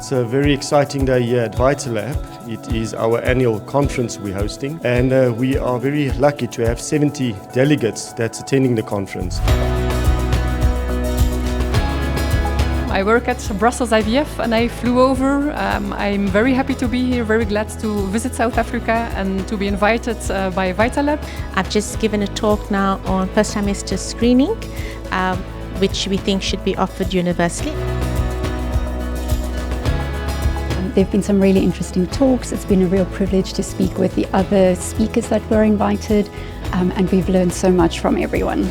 It's a very exciting day here at Vitalab. It is our annual conference we're hosting, and we are very lucky to have 70 delegates that's attending the conference. I work at Brussels IVF and I flew over. I'm very happy to be here, very glad to visit South Africa and to be invited by Vitalab. I've just given a talk now on first trimester screening, which we think should be offered universally. There have been some really interesting talks. It's been a real privilege to speak with the other speakers that were invited, and we've learned so much from everyone.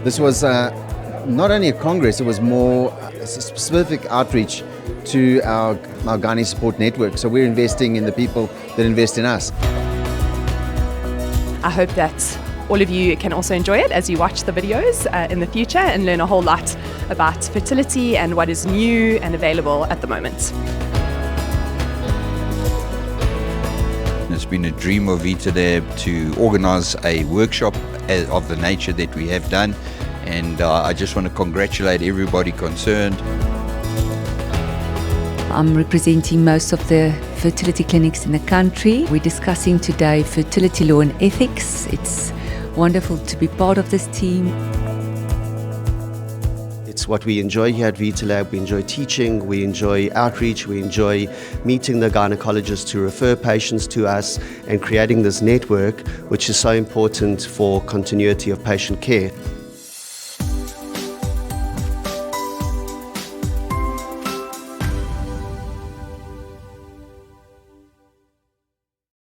This was not only a congress, it was more a specific outreach to our gynae support network. So we're investing in the people that invest in us. I hope that all of you can also enjoy it as you watch the videos in the future and learn a whole lot about fertility and what is new and available at the moment. It's been a dream of Vitalab to organise a workshop of the nature that we have done, and I just want to congratulate everybody concerned. I'm representing most of the fertility clinics in the country. We're discussing today fertility law and ethics. It's wonderful to be part of this team. It's what we enjoy here at Vitalab. We enjoy teaching, we enjoy outreach, we enjoy meeting the gynecologists to refer patients to us and creating this network, which is so important for continuity of patient care.